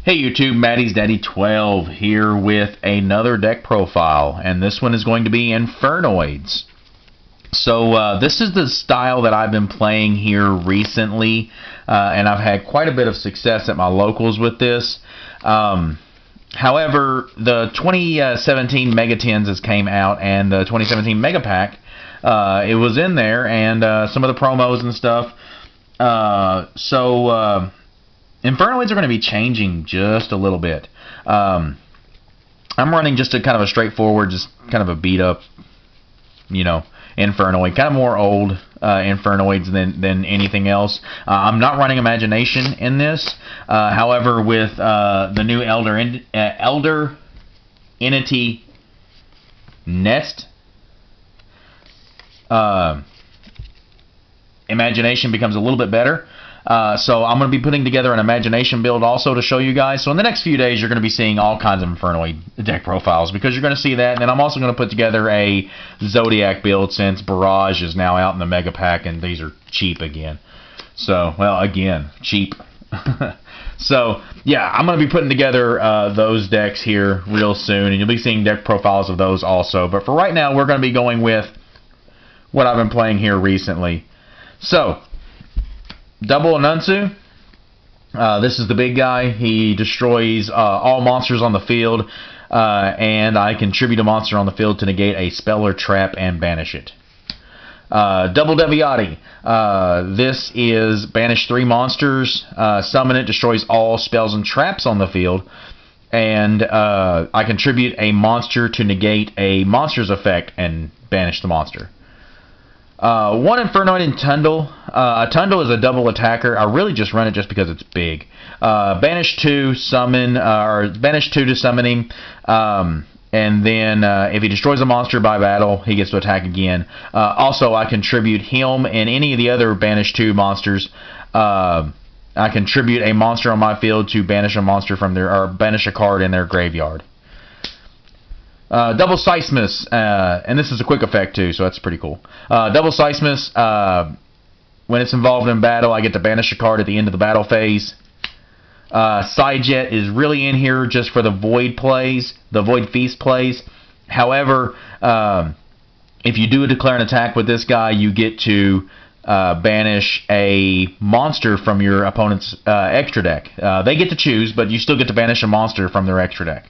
Hey YouTube, Maddie's Daddy 12 here with another deck profile, and this one is going to be Infernoids. So this is the style that I've been playing here recently, and I've had quite a bit of success at my locals with this. However, the 2017 Mega 10s has came out, and the 2017 Mega Pack, it was in there, and some of the promos and stuff. Infernoids are going to be changing just a little bit. I'm running just a kind of a straightforward, just kind of a beat up, Infernoid, kind of more old Infernoids than anything else. I'm not running Imagination in this. However, with the new Elder Entity Nest, Imagination becomes a little bit better. So I'm going to be putting together an Imagination build also to show you guys. So in the next few days, you're going to be seeing all kinds of Infernoid deck profiles because you're going to see that. And then I'm also going to put together a Zodiac build since Barrage is now out in the Mega Pack and these are cheap again. So, well, again, cheap. So, yeah, I'm going to be putting together those decks here real soon. And you'll be seeing deck profiles of those also. But for right now, we're going to be going with what I've been playing here recently. So, Double Anunsu. This is the big guy. He destroys all monsters on the field, and I contribute a monster on the field to negate a spell or trap and banish it. Double Deviati. This is banish 3 monsters, summon it, destroys all spells and traps on the field, and I contribute a monster to negate a monster's effect and banish the monster. One Infernoid in Tundle. Tundle is a double attacker. I really just run it just because it's big. Banish 2, summon, or banish 2 to summon him, and then if he destroys a monster by battle, he gets to attack again. Also, I contribute him and any of the other banish 2 monsters. I contribute a monster on my field to banish a monster from their, or banish a card in their graveyard. Double Seismus, and this is a quick effect too, so that's pretty cool. Double Seismus, when it's involved in battle, I get to banish a card at the end of the battle phase. Sidejet is really in here just for the Void plays, the Void Feast plays. However, if you do declare an attack with this guy, you get to banish a monster from your opponent's extra deck. They get to choose, but you still get to banish a monster from their extra deck.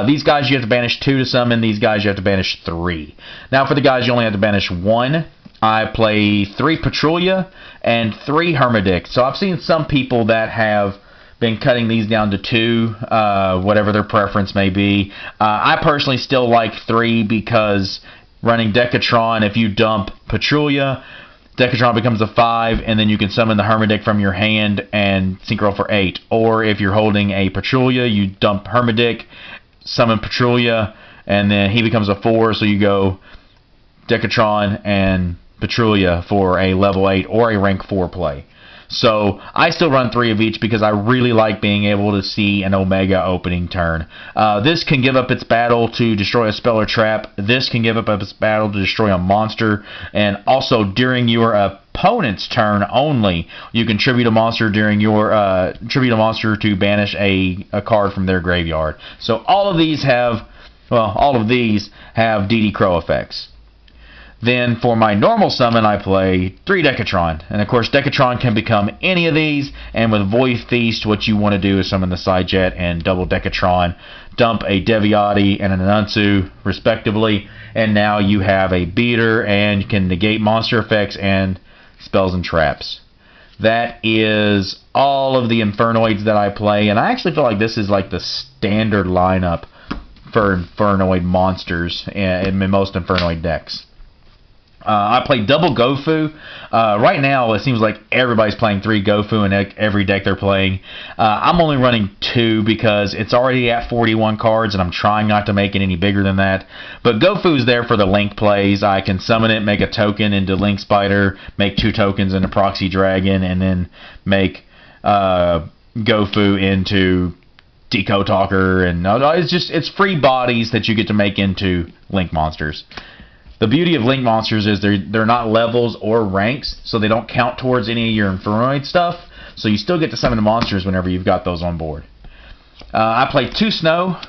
These guys you have to banish 2 to summon. These guys you have to banish 3. Now for the guys you only have to banish 1. I play 3 Patrulia and 3 Hermedic. So I've seen some people that have been cutting these down to 2, whatever their preference may be. I personally still like 3 because running Decatron, if you dump Patrulia, Decatron becomes a 5, and then you can summon the Hermedic from your hand and synchro for 8. Or if you're holding a Patrulia, you dump Hermedic, summon Patrulia, and then he becomes a 4, so you go Decatron and Patrulia for a level 8 or a rank 4 play. So I still run 3 of each because I really like being able to see an Omega opening turn. This can give up its battle to destroy a spell or trap. This can give up its battle to destroy a monster. And also during your opponent's turn only, you contribute a monster during your to banish a card from their graveyard. So all of these have, well, all of these have DD Crow effects. Then for my normal summon, I play 3 Decatron. And of course, Decatron can become any of these. And with Void Feast, what you want to do is summon the Sidejet and double Decatron, dump a Deviati and an Anunsu, respectively. And now you have a beater and you can negate monster effects and spells and traps. That is all of the Infernoids that I play. And I actually feel like this is like the standard lineup for Infernoid monsters in most Infernoid decks. I play double Gofu. Right now, it seems like everybody's playing 3 Gofu in every deck they're playing. I'm only running 2 because it's already at 41 cards, and I'm trying not to make it any bigger than that. But Gofu's there for the Link plays. I can summon it, make a token into Link Spider, make 2 tokens into Proxy Dragon, and then make Gofu into Deco Talker. And it's free bodies that you get to make into Link monsters. The beauty of Link monsters is they're not levels or ranks, so they don't count towards any of your Infernoid stuff. So you still get to summon the monsters whenever you've got those on board. I play 2 Snow.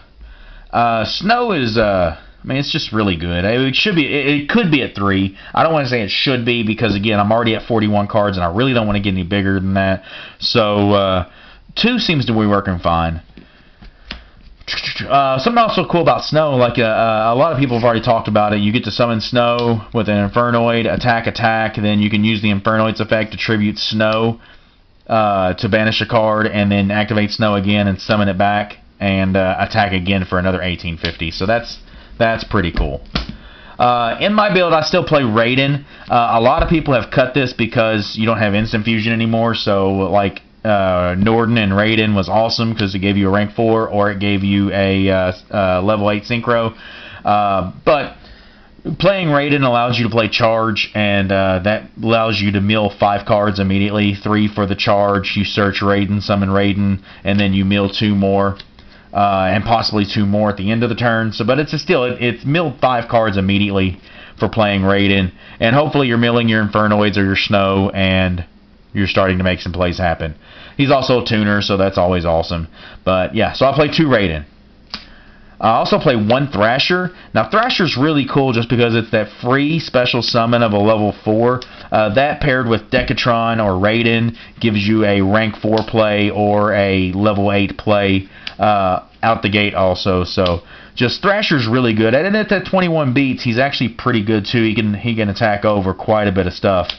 Snow is, I mean, it's just really good. It could be at 3. I don't want to say it should be because, again, I'm already at 41 cards, and I really don't want to get any bigger than that. So, 2 seems to be working fine. Something also cool about Snow, like a lot of people have already talked about it. You get to summon Snow with an Infernoid, attack, then you can use the Infernoid's effect to tribute Snow to banish a card, and then activate Snow again and summon it back and attack again for another 1850. So that's pretty cool. In my build, I still play Raiden. A lot of people have cut this because you don't have instant fusion anymore. So like Norden and Raiden was awesome because it gave you a rank 4 or it gave you a level 8 synchro. But playing Raiden allows you to play charge, and that allows you to mill 5 cards immediately. 3 for the charge. You search Raiden, summon Raiden, and then you mill 2 more. And possibly 2 more at the end of the turn. So, but it's milled 5 cards immediately for playing Raiden, and hopefully you're milling your Infernoids or your Snow, and you're starting to make some plays happen. He's also a tuner, so that's always awesome. But yeah, so I play 2 Raiden. I also play 1 Thrasher. Now Thrasher's really cool just because it's that free special summon of a level 4. That paired with Decatron or Raiden gives you a rank 4 play or a level 8 play out the gate also. So just Thrasher's really good. And at that 21 beats, he's actually pretty good too. He can attack over quite a bit of stuff.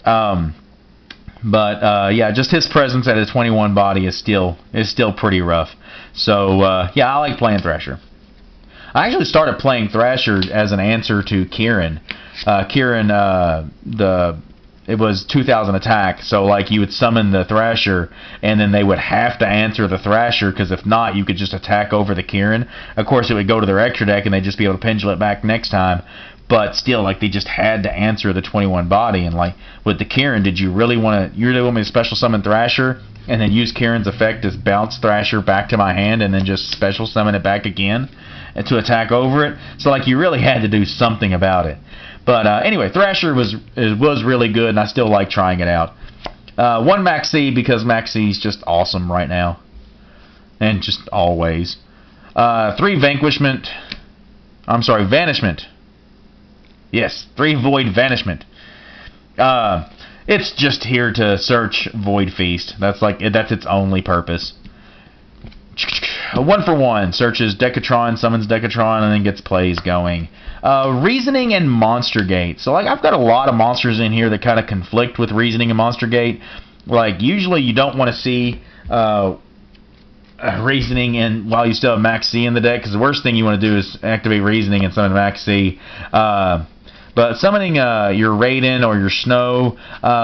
Yeah, just his presence at a 21 body is still pretty rough. So yeah, I like playing Thrasher. I actually started playing Thrasher as an answer to Kieran. It was 2000 attack, so like you would summon the Thrasher, and then they would have to answer the Thrasher, because if not, you could just attack over the Kieran. Of course, it would go to their extra deck, and they'd just be able to pendule it back next time. But still, like, they just had to answer the 21 body, and like with the Kieran, did you really want me to special summon Thrasher and then use Kieran's effect to bounce Thrasher back to my hand and then just special summon it back again and to attack over it? So like you really had to do something about it. But anyway, Thrasher was really good, and I still like trying it out. 1 Maxi because Maxi's just awesome right now, and just always. 3 Vanquishment. I'm sorry, Vanishment. Yes, 3 Void Vanishment. It's just here to search Void Feast. That's its only purpose. 1 for 1 searches Decatron, summons Decatron, and then gets plays going. Reasoning and Monster Gate. So like I've got a lot of monsters in here that kind of conflict with Reasoning and Monster Gate. Like usually you don't want to see Reasoning and while you still have Max C in the deck, because the worst thing you want to do is activate Reasoning and summon Max C. But summoning your Raiden or your Snow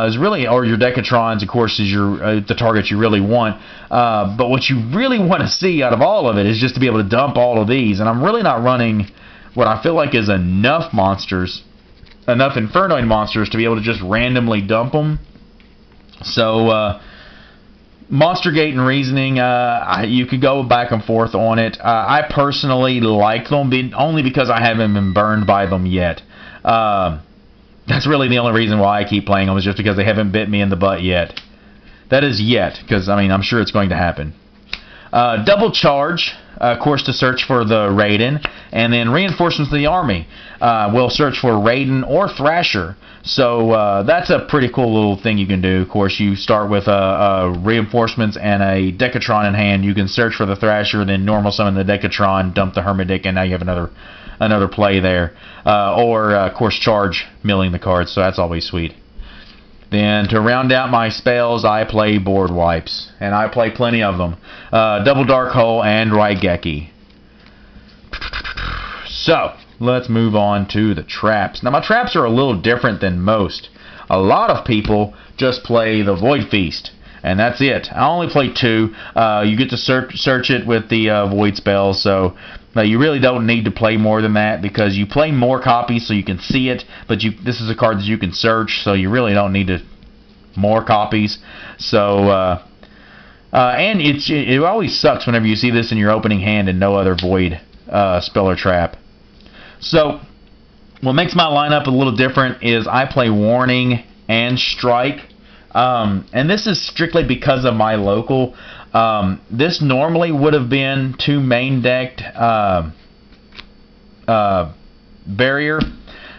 is really, or your Decatrons, of course, is the target you really want. But what you really want to see out of all of it is just to be able to dump all of these. And I'm really not running what I feel like is enough monsters, enough Infernoid monsters to be able to just randomly dump them. So Monster Gate and Reasoning, you could go back and forth on it. I personally like them only because I haven't been burned by them yet. That's really the only reason why I keep playing them, is just because they haven't bit me in the butt yet. That is yet, because I mean I'm sure it's going to happen. Double Charge, of course, to search for the Raiden, and then Reinforcements of the Army. We'll search for Raiden or Thrasher. So that's a pretty cool little thing you can do. Of course, you start with Reinforcements and a Decatron in hand. You can search for the Thrasher, then normal summon the Decatron, dump the Hermedic, and now you have another play there. Of course, charge, milling the cards, so that's always sweet. Then to round out my spells, I play Board Wipes, and I play plenty of them. Double Dark Hole and Raigeki. So, let's move on to the traps. Now, my traps are a little different than most. A lot of people just play the Void Feast, and that's it. I only play 2. You get to search it with the Void spells, so you really don't need to play more than that, because you play more copies so you can see it, but this is a card that you can search, so you really don't need more copies. So, and it always sucks whenever you see this in your opening hand and no other Void spell or trap. So, what makes my lineup a little different is I play Warning and Strike. And this is strictly because of my local. This normally would have been 2 main decked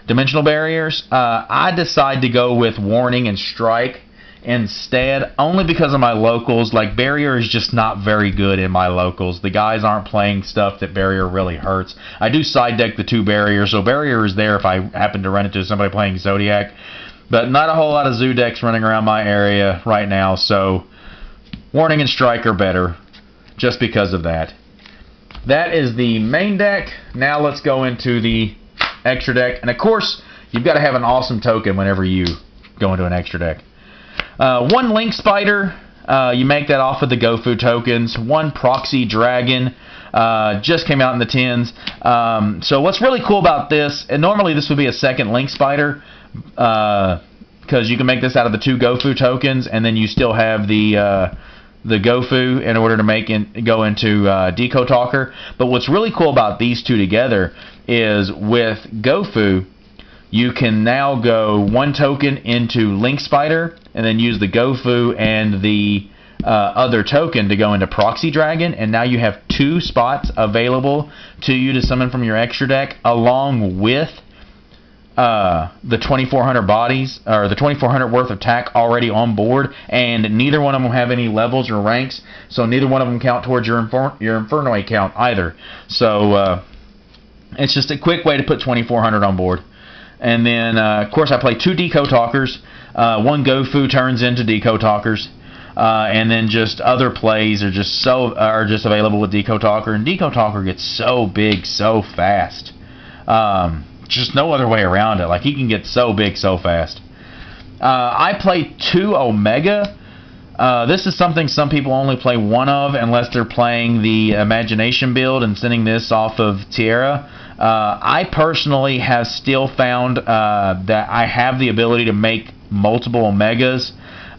dimensional barriers. I decide to go with Warning and Strike instead, only because of my locals. Like, Barrier is just not very good in my locals. The guys aren't playing stuff that Barrier really hurts. I do side deck the 2 barriers, so Barrier is there if I happen to run into somebody playing Zodiac, but not a whole lot of Zoo decks running around my area right now, so Warning and Strike are better just because of that. That is the main deck. Now let's go into the extra deck, and of course you've got to have an awesome token whenever you go into an extra deck. 1 Link Spider, you make that off of the GoFu tokens. 1 Proxy Dragon, just came out in the 10s. So what's really cool about this, and normally this would be a 2nd Link Spider, because you can make this out of the 2 GoFu tokens, and then you still have the GoFu in order to go into Deco Talker. But what's really cool about these 2 together is with GoFu, you can now go 1 token into Link Spider, and then use the GoFu and the other token to go into Proxy Dragon, and now you have 2 spots available to you to summon from your extra deck, along with the 2,400 bodies, or the 2,400 worth of attack already on board, and neither one of them have any levels or ranks, so neither one of them count towards your Infernoid count either. So it's just a quick way to put 2,400 on board. And then, of course, I play 2 Deco Talkers. 1 GoFu turns into Deco Talkers. And then just other plays are just available with Deco Talker. And Deco Talker gets so big so fast. Just no other way around it. Like, he can get so big so fast. I play 2 Omega. This is something some people only play 1 of unless they're playing the Imagination build and sending this off of Tierra. I personally have still found that I have the ability to make multiple Omegas,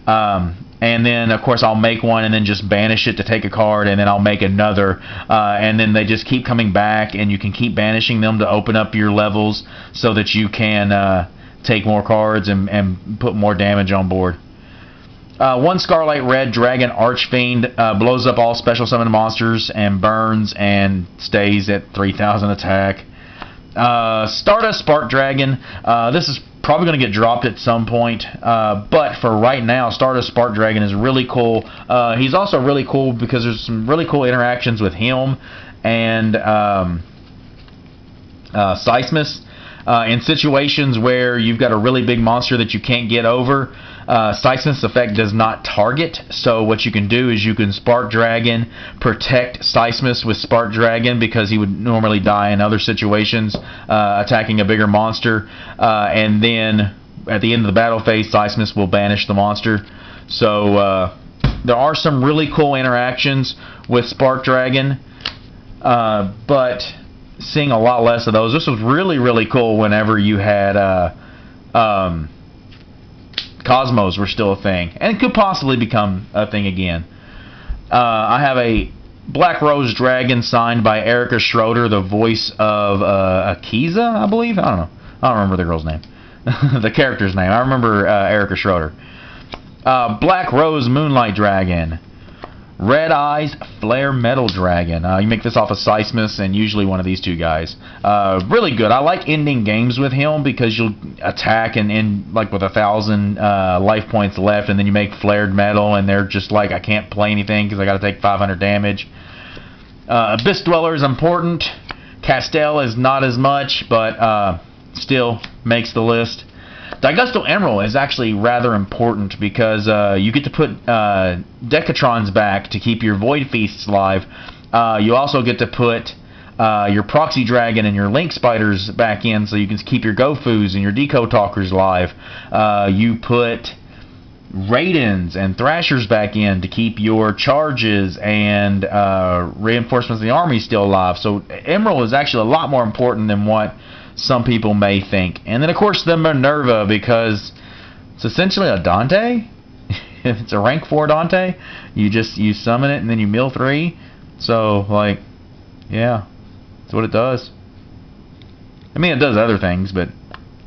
and then of course I'll make one and then just banish it to take a card, and then I'll make another, and then they just keep coming back, and you can keep banishing them to open up your levels so that you can take more cards and put more damage on board. 1 Scarlet Red Dragon Archfiend, blows up all special summon monsters and burns and stays at 3,000 attack. Stardust Spark Dragon, this is probably going to get dropped at some point, but for right now, Stardust Spark Dragon is really cool. He's also really cool because there's some really cool interactions with him and Seismus. In situations where you've got a really big monster that you can't get over, Seismus effect does not target, so what you can do is you can Spark Dragon, protect Seismus with Spark Dragon because he would normally die in other situations attacking a bigger monster, and then at the end of the battle phase, Seismus will banish the monster. So there are some really cool interactions with Spark Dragon, but seeing a lot less of those. This was really, really cool whenever you had Cosmos were still a thing, and could possibly become a thing again. I have a Black Rose Dragon signed by Erica Schroeder, the voice of Akiza, I believe. I don't know. I don't remember the girl's name. The character's name. I remember Erica Schroeder. Black Rose Moonlight Dragon. Red Eyes Flare Metal Dragon. You make this off of Seismus and usually one of these 2 guys. Really good. I like ending games with him because you'll attack and end like with 1,000 life points left, and then you make Flared Metal, and they're just like, I can't play anything because I got to take 500 damage. Abyss Dweller is important. Castell is not as much, but still makes the list. Daigusto Emerald is actually rather important because you get to put Decatrons back to keep your Void Feasts alive. You also get to put your Proxy Dragon and your Link Spiders back in so you can keep your GoFus and your Deco Talkers alive. You put Raidens and Thrashers back in to keep your Charges and Reinforcements of the Army still alive. So Emerald is actually a lot more important than what some people may think. And then of course the Minerva, because it's essentially a Dante. It's a rank 4 Dante. You summon it and then you mill 3. So like, yeah, that's what it does. I mean, it does other things, but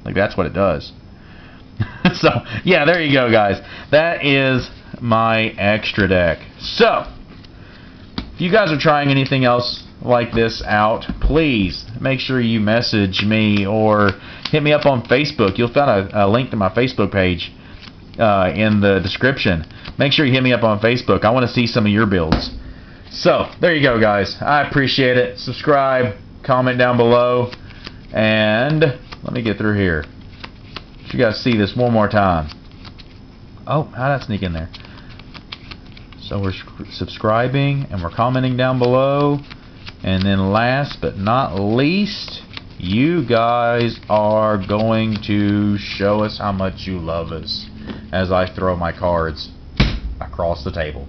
like that's what it does. So yeah, there you go, guys. That is my extra deck. So If you guys are trying anything else like this out, please make sure you message me or hit me up on Facebook. You'll find a link to my Facebook page in the description. Make sure you hit me up on Facebook. I want to see some of your builds. So, there you go, guys. I appreciate it. Subscribe, comment down below, and let me get through here. You guys see this one more time. Oh, how'd that sneak in there? So we're subscribing and we're commenting down below. And then last but not least, you guys are going to show us how much you love us as I throw my cards across the table.